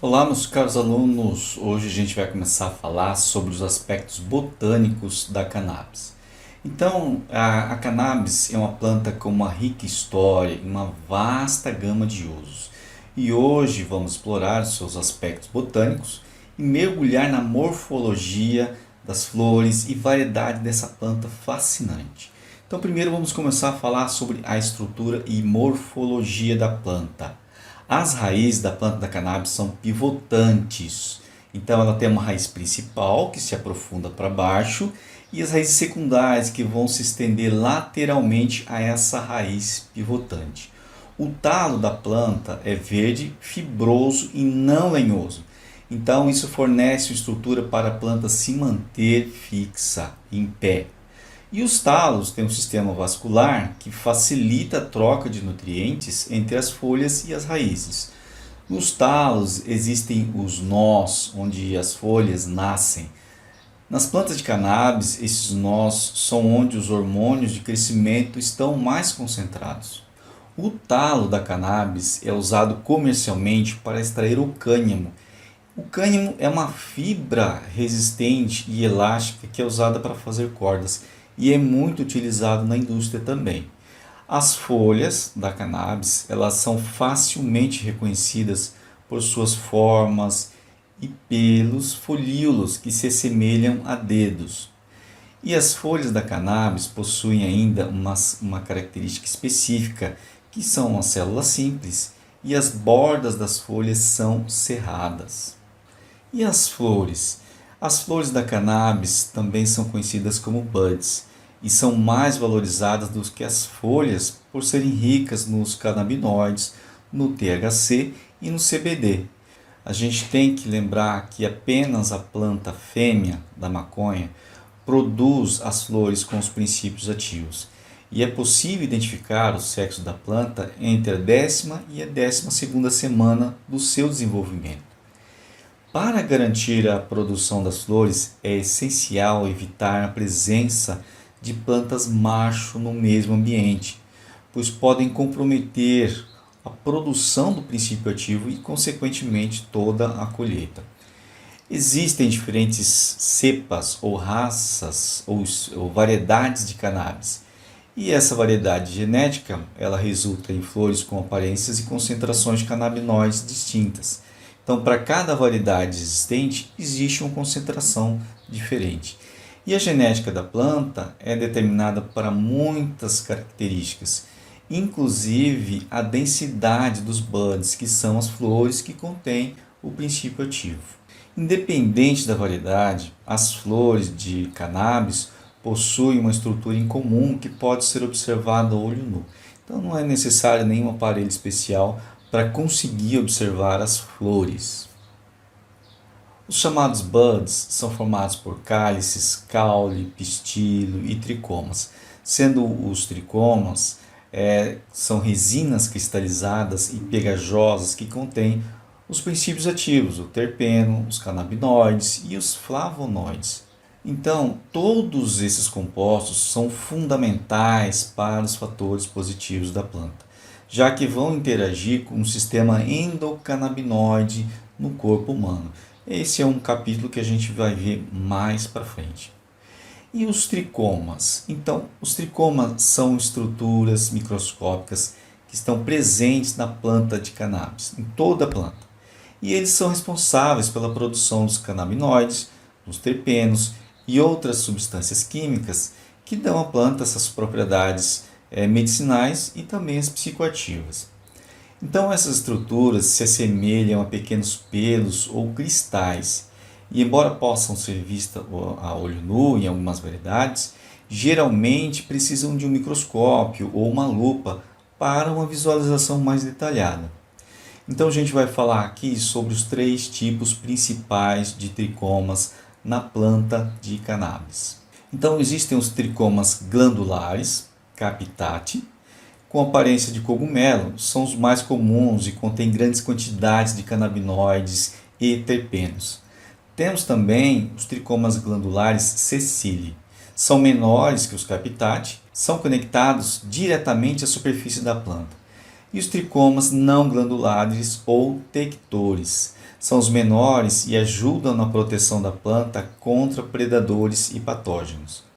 Olá, meus caros alunos. Hoje a gente vai começar a falar sobre os aspectos botânicos da cannabis. Então, a cannabis é uma planta com uma rica história e uma vasta gama de usos. E hoje vamos explorar os seus aspectos botânicos e mergulhar na morfologia das flores e variedade dessa planta fascinante. Então, primeiro vamos começar a falar sobre a estrutura e morfologia da planta. As raízes da planta da cannabis são pivotantes. Então ela tem uma raiz principal que se aprofunda para baixo e as raízes secundárias que vão se estender lateralmente a essa raiz pivotante. O talo da planta é verde, fibroso e não lenhoso. Então isso fornece uma estrutura para a planta se manter fixa, em pé. E os talos têm um sistema vascular que facilita a troca de nutrientes entre as folhas e as raízes. Nos talos existem os nós, onde as folhas nascem. Nas plantas de cannabis, esses nós são onde os hormônios de crescimento estão mais concentrados. O talo da cannabis é usado comercialmente para extrair o cânhamo. O cânhamo é uma fibra resistente e elástica que é usada para fazer cordas e é muito utilizado na indústria também. As folhas da cannabis, elas são facilmente reconhecidas por suas formas e pelos folíolos que se assemelham a dedos. E as folhas da cannabis possuem ainda uma característica específica, que são as células simples, e as bordas das folhas são cerradas. E as flores? As flores da cannabis também são conhecidas como buds e são mais valorizadas do que as folhas por serem ricas nos canabinoides, no THC e no CBD. A gente tem que lembrar que apenas a planta fêmea da maconha produz as flores com os princípios ativos. E é possível identificar o sexo da planta entre a 10ª e a 12ª semana do seu desenvolvimento. Para garantir a produção das flores, é essencial evitar a presença de plantas macho no mesmo ambiente, pois podem comprometer a produção do princípio ativo e, consequentemente, toda a colheita. Existem diferentes cepas ou raças ou variedades de cannabis, e essa variedade genética ela resulta em flores com aparências e concentrações de canabinoides distintas. Então, para cada variedade existente, existe uma concentração diferente. E a genética da planta é determinada para muitas características, inclusive a densidade dos buds, que são as flores que contêm o princípio ativo. Independente da variedade, as flores de cannabis possuem uma estrutura em comum que pode ser observada a olho nu. Então não é necessário nenhum aparelho especial para conseguir observar as flores. Os chamados buds são formados por cálices, caule, pistilo e tricomas, sendo os tricomas são resinas cristalizadas e pegajosas que contêm os princípios ativos, o terpeno, os canabinoides e os flavonoides. Então, todos esses compostos são fundamentais para os fatores positivos da planta, já que vão interagir com o sistema endocannabinoide no corpo humano. Esse é um capítulo que a gente vai ver mais para frente. E os tricomas? Então, os tricomas são estruturas microscópicas que estão presentes na planta de cannabis, em toda a planta. E eles são responsáveis pela produção dos canabinoides, dos terpenos e outras substâncias químicas que dão à planta essas propriedades medicinais e também as psicoativas. Então essas estruturas se assemelham a pequenos pelos ou cristais e, embora possam ser vistas a olho nu em algumas variedades, geralmente precisam de um microscópio ou uma lupa para uma visualização mais detalhada. Então a gente vai falar aqui sobre os 3 tipos principais de tricomas na planta de cannabis. Então existem os tricomas glandulares, captate, com aparência de cogumelo, são os mais comuns e contêm grandes quantidades de canabinoides e terpenos. Temos também os tricomas glandulares sessile. São menores que os captate, são conectados diretamente à superfície da planta. E os tricomas não glandulares ou tectores. são os menores e ajudam na proteção da planta contra predadores e patógenos.